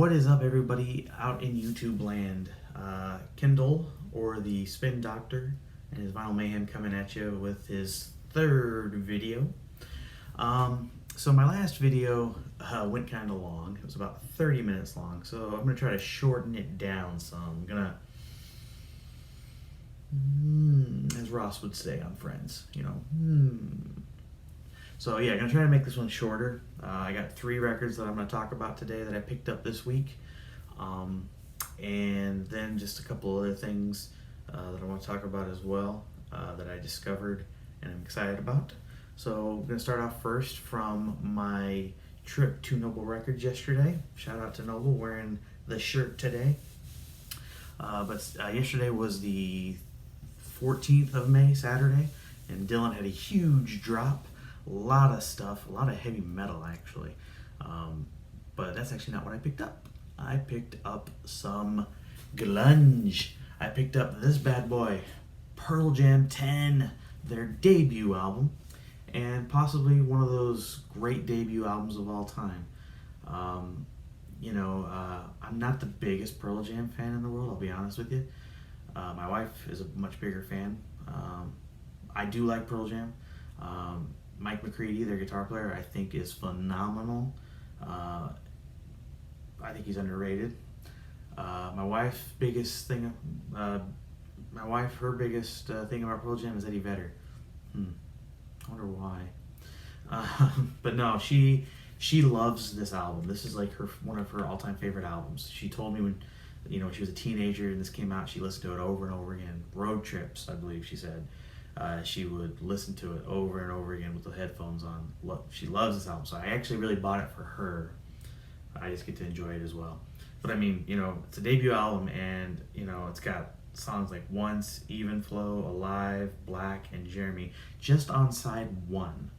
What is up, everybody out in YouTube land? Kendall, or the Spin Doctor, and his Vinyl Mayhem coming at you with his third video. So my last video went kind of long. It was about 30 minutes long, so I'm going to try to shorten it down some. I'm going to, as Ross would say on Friends, So yeah, I'm going to try to make this one shorter. I got 3 records that I'm going to talk about today that I picked up this week. And then just a couple other things that I want to talk about as well that I discovered and I'm excited about. So I'm going to start off first from my trip to Noble Records yesterday. Shout out to Noble, wearing the shirt today. But yesterday was the 14th of May, Saturday, and Dylan had a huge drop. A lot of stuff, a lot of heavy metal actually. But that's actually not what I picked up. I picked up some grunge. I picked up this bad boy, Pearl Jam 10, their debut album, and possibly one of those great debut albums of all time. I'm not the biggest Pearl Jam fan in the world, I'll be honest with you. My wife is a much bigger fan. I do like Pearl Jam. Mike McCready, their guitar player, I think is phenomenal. I think he's underrated. My wife's biggest thing, her biggest thing about Pearl Jam is Eddie Vedder. I wonder why. But no, she loves this album. This is like one of her all-time favorite albums. She told me when she was a teenager and this came out, she listened to it over and over again. Road trips, I believe she said. She would listen to it over and over again with the headphones on. She loves this album, so I actually really bought it for her. I just get to enjoy it as well. But I mean, it's a debut album, and it's got songs like Once, Even Flow, Alive, Black, and Jeremy just on side 1.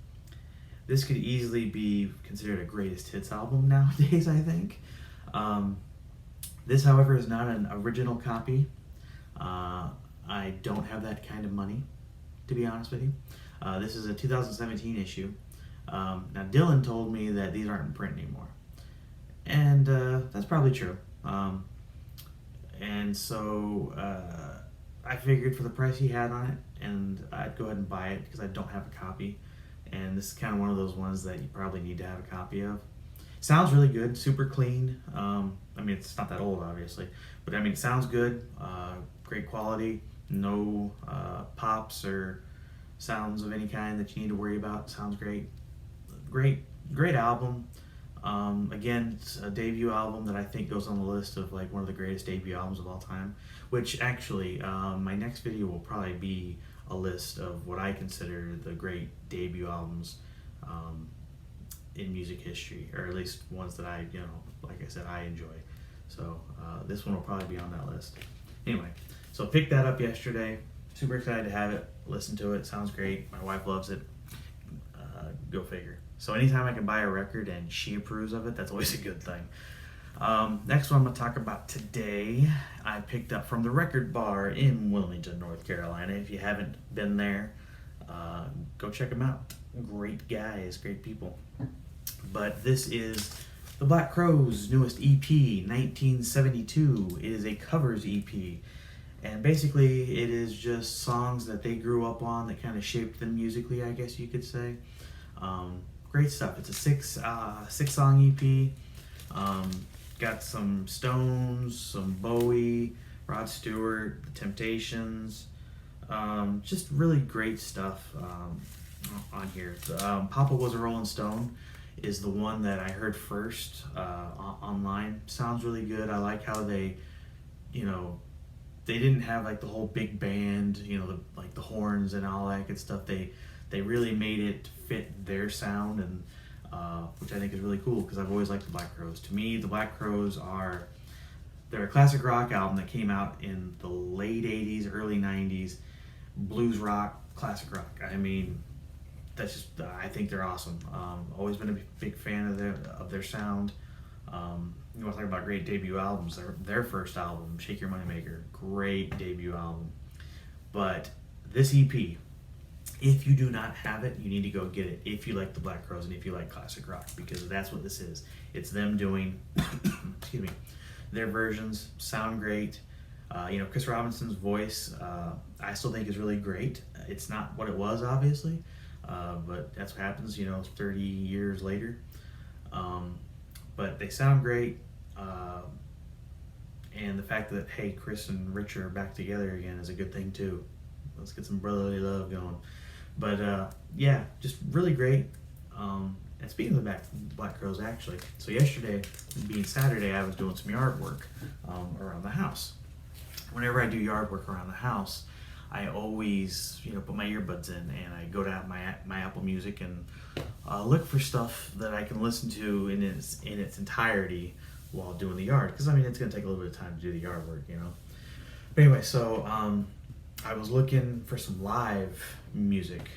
This could easily be considered a greatest hits album nowadays, I think. This, however, is not an original copy. I don't have that kind of money, to be honest with you. This is a 2017 issue. Now, Dylan told me that these aren't in print anymore. And that's probably true. And so I figured for the price he had on it, and I'd go ahead and buy it because I don't have a copy. And this is kind of one of those ones that you probably need to have a copy of. Sounds really good, super clean. It's not that old, obviously. But it sounds good, great quality, no pops or sounds of any kind that you need to worry about. Sounds great. Great album. Again, it's a debut album that I think goes on the list of like one of the greatest debut albums of all time, which actually my next video will probably be a list of what I consider the great debut albums in music history, or at least ones that I, like I said, I enjoy. So this one will probably be on that list. Anyway, so picked that up yesterday. Super excited to have it. Listen to it. Sounds great. My wife loves it. Go figure. So anytime I can buy a record and she approves of it, that's always a good thing. Next one I'm going to talk about today, I picked up from the Record Bar in Wilmington, North Carolina. If you haven't been there, go check them out. Great guys, great people. But this is the Black Crowes' newest EP, 1972. It is a covers EP. And basically, it is just songs that they grew up on that kind of shaped them musically, I guess you could say. Great stuff. It's a six-song EP. Got some Stones, some Bowie, Rod Stewart, The Temptations. Just really great stuff on here. Papa Was a Rolling Stone is the one that I heard first online. Sounds really good. I like how they didn't have like the whole big band, the horns and all that good stuff. They really made it fit their sound, and which I think is really cool because I've always liked the Black Crowes. To me, the Black Crowes they're a classic rock album that came out in the late 80s, early 90s, blues rock, classic rock. That's just, I think they're awesome. Always been a big fan of their sound. You want to talk about great debut albums? Their first album, Shake Your Money Maker, great debut album. But this EP If you do not have it, you need to go get it if you like the Black Crowes and if you like classic rock, because that's what this is. It's them doing, excuse me, their versions sound great. Chris Robinson's voice, I still think is really great. It's not what it was, obviously, but that's what happens, 30 years later. But they sound great. And the fact that, hey, Chris and Rich are back together again is a good thing, too. Let's get some brotherly love going. But, yeah, just really great. And speaking of the Black Crowes, actually, so yesterday, being Saturday, I was doing some yard work around the house. Whenever I do yard work around the house, I always, put my earbuds in and I go to my Apple Music and look for stuff that I can listen to in its entirety while doing the yard. Because, it's going to take a little bit of time to do the yard work, But anyway, so I was looking for some live music,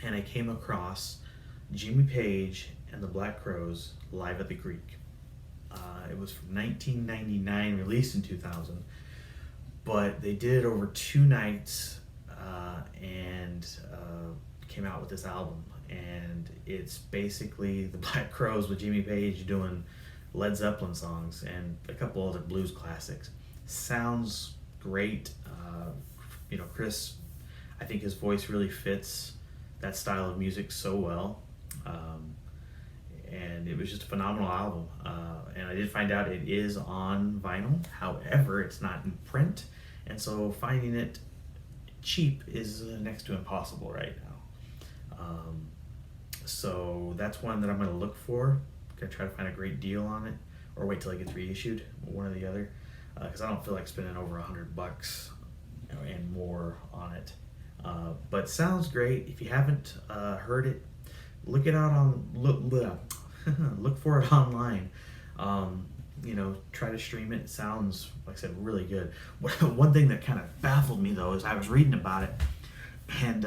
and I came across Jimmy Page and the Black Crowes live at the Greek. It was from 1999, released in 2000, but they did it over 2 nights and came out with this album. And it's basically the Black Crowes with Jimmy Page doing Led Zeppelin songs and a couple other blues classics. Sounds great. Chris, I think his voice really fits that style of music so well. And it was just a phenomenal album. And I did find out it is on vinyl. However, it's not in print. And so finding it cheap is next to impossible right now. So that's one that I'm going to look for. I'm going to try to find a great deal on it, or wait till it gets reissued, one or the other. Because I don't feel like spending over $100 and more on it. But sounds great. If you haven't heard it, look it out on look for it online. Try to stream it. It sounds, like I said, really good. One thing that kind of baffled me though is I was reading about it, and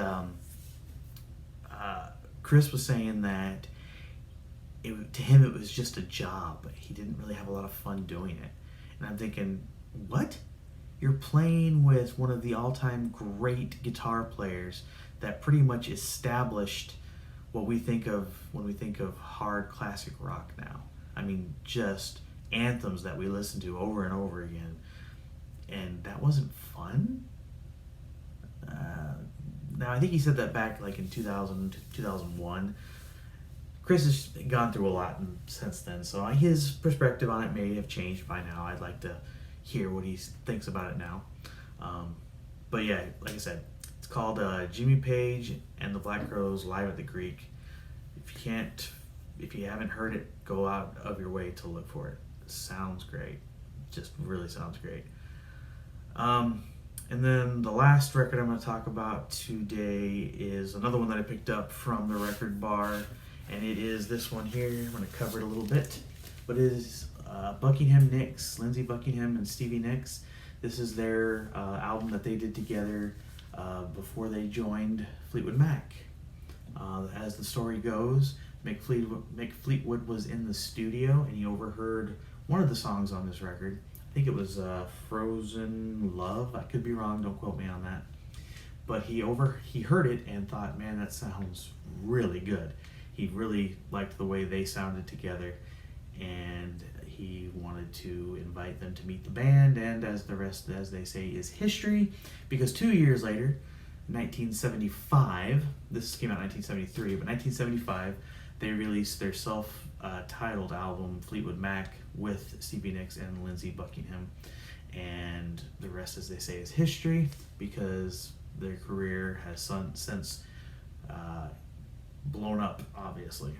Chris was saying that to him it was just a job, but he didn't really have a lot of fun doing it. And I'm thinking, what? You're playing with one of the all-time great guitar players that pretty much established what we think of when we think of hard classic rock now. Just anthems that we listen to over and over again. And that wasn't fun? Now, I think he said that back like in 2000, 2001. Chris has gone through a lot since then, so his perspective on it may have changed by now. I'd like to hear what he thinks about it now. But yeah, like I said, it's called Jimmy Page and the Black Crowes live at the Greek. If you haven't heard it, go out of your way to look for it. It sounds great. Just really sounds great. And then the last record I'm going to talk about today is another one that I picked up from the Record Bar, and it is this one here. I'm going to cover it a little bit, but it is Buckingham Nicks, Lindsey Buckingham and Stevie Nicks. This is their album that they did together before they joined Fleetwood Mac. As the story goes, Mick Fleetwood was in the studio and he overheard one of the songs on this record. I think it was Frozen Love. I could be wrong, don't quote me on that. But he heard it and thought, man, that sounds really good. He really liked the way they sounded together, and he wanted to invite them to meet the band, and as the rest, as they say, is history, because 2 years later, 1975, this came out in 1973, but 1975, they released their self-titled album, Fleetwood Mac, with Stevie Nicks and Lindsey Buckingham, and the rest, as they say, is history, because their career has since blown up, obviously,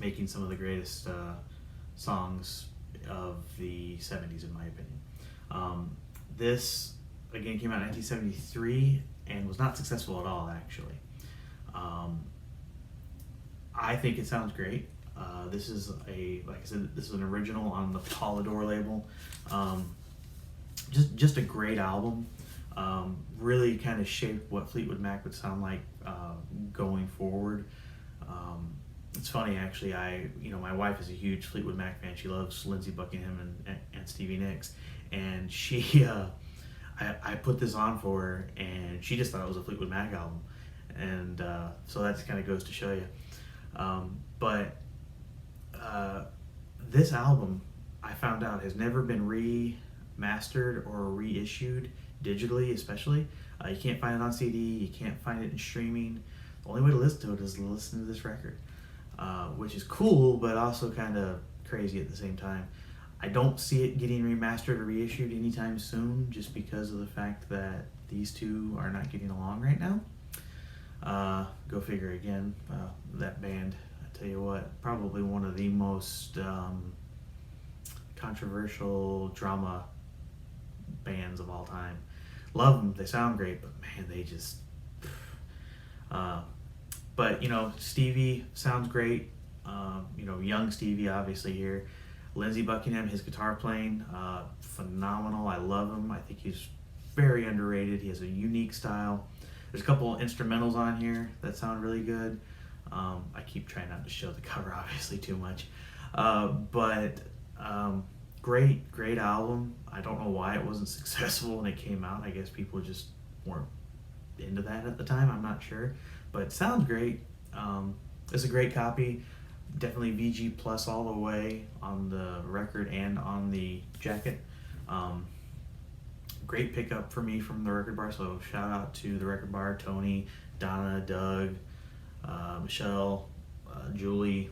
making some of the greatest songs of the 70s, in my opinion. This, again, came out in 1973 and was not successful at all, actually. I think it sounds great. This is like I said, this is an original on the Polydor label. Just a great album. Really kind of shaped what Fleetwood Mac would sound like going forward. It's funny, actually. My wife is a huge Fleetwood Mac fan. She loves Lindsey Buckingham and Stevie Nicks, and she I put this on for her, and she just thought it was a Fleetwood Mac album, and so that kind of goes to show you. But this album, I found out, has never been remastered or reissued digitally, especially. You can't find it on CD. You can't find it in streaming. The only way to listen to it is to listen to this record, which is cool, but also kind of crazy at the same time. I don't see it getting remastered or reissued anytime soon, just because of the fact that these two are not getting along right now. Go figure again. That band, I tell you what, probably one of the most controversial drama bands of all time. Love them. They sound great, but man, they just... but, you know, Stevie sounds great. You know, young Stevie, obviously, here. Lindsey Buckingham, his guitar playing, phenomenal. I love him. I think he's very underrated. He has a unique style. There's a couple instrumentals on here that sound really good. I keep trying not to show the cover, obviously, too much. But great album. I don't know why it wasn't successful when it came out. I guess people just weren't into that at the time. I'm not sure. But it sounds great. It's a great copy. Definitely VG plus all the way on the record and on the jacket. Great pickup for me from the Record Bar, so shout out to the Record Bar, Tony, Donna, Doug, Michelle, Julie,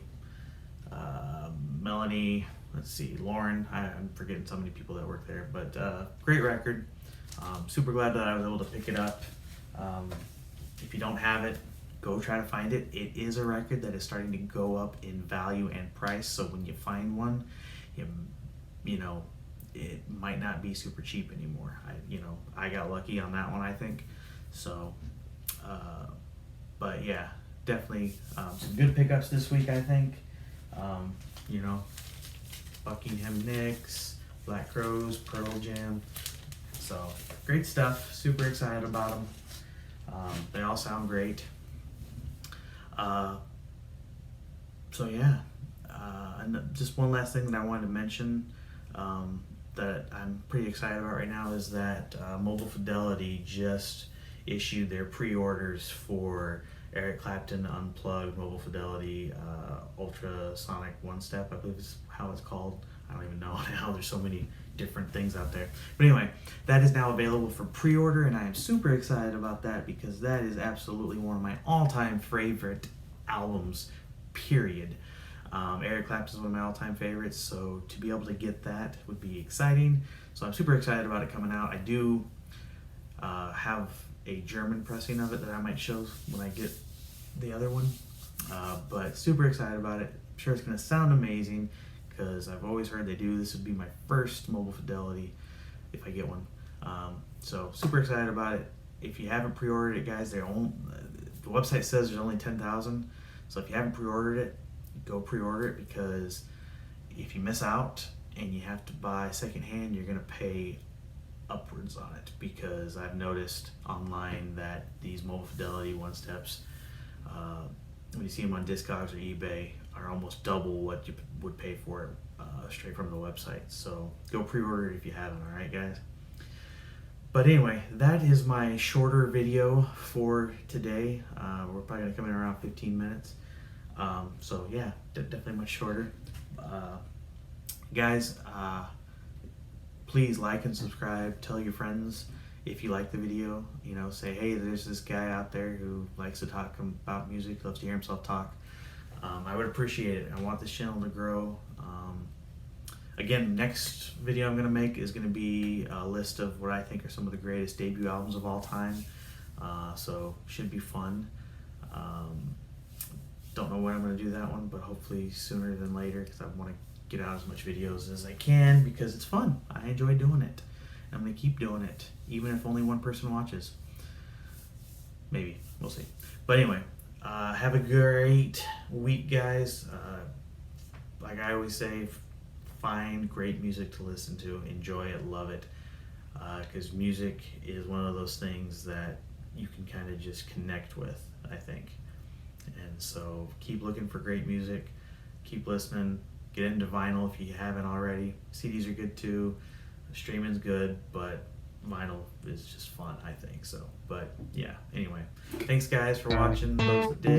Melanie, let's see, Lauren. I'm forgetting so many people that work there, but great record. Super glad that I was able to pick it up. If you don't have it, go try to find it. It is a record that is starting to go up in value and price, so when you find one, you know, it might not be super cheap anymore. I got lucky on that one, I think. So, but yeah, definitely some good pickups this week, I think. You know, Buckingham Nicks, Black Crowes, Pearl Jam. So, great stuff. Super excited about them. They all sound great. So yeah, and just one last thing that I wanted to mention that I'm pretty excited about right now is that Mobile Fidelity just issued their pre-orders for Eric Clapton Unplugged Mobile Fidelity Ultrasonic One Step, I believe is how it's called. I don't even know now, there's so many different things out there. But anyway, that is now available for pre-order, and I am super excited about that because that is absolutely one of my all-time favorite albums, period. Eric Clapton is one of my all-time favorites, so to be able to get that would be exciting. So I'm super excited about it coming out. I do have a German pressing of it that I might show when I get the other one, but super excited about it. I'm sure it's going to sound amazing because I've always heard they do. This would be my first Mobile Fidelity if I get one. So super excited about it. If you haven't pre-ordered it, guys, the website says there's only 10,000. So if you haven't pre-ordered it, go pre-order it, because if you miss out and you have to buy secondhand, you're going to pay upwards on it, because I've noticed online that these Mobile Fidelity One Steps, when you see them on Discogs or eBay, are almost double what you would pay for it straight from the website. So go pre-order it if you haven't, alright guys? But anyway, that is my shorter video for today. We're probably going to come in around 15 minutes. So yeah, definitely much shorter. Guys, please like and subscribe. Tell your friends if you like the video. You know, say, hey, there's this guy out there who likes to talk about music, loves to hear himself talk. I would appreciate it. I want this channel to grow. Again, next video I'm going to make is going to be a list of what I think are some of the greatest debut albums of all time. So should be fun. Don't know when I'm going to do that one, but hopefully sooner than later, because I want to get out as much videos as I can because it's fun. I enjoy doing it. I'm going to keep doing it, even if only one person watches. Maybe. We'll see. But anyway, have a great week, guys. Like I always say, find great music to listen to. Enjoy it. Love it. Because music is one of those things that you can kind of just connect with, I think. And so keep looking for great music. Keep listening. Get into vinyl if you haven't already. CDs are good too. Streaming's good, but vinyl is just fun, I think. So, but yeah. Anyway, thanks guys for watching. Those that did.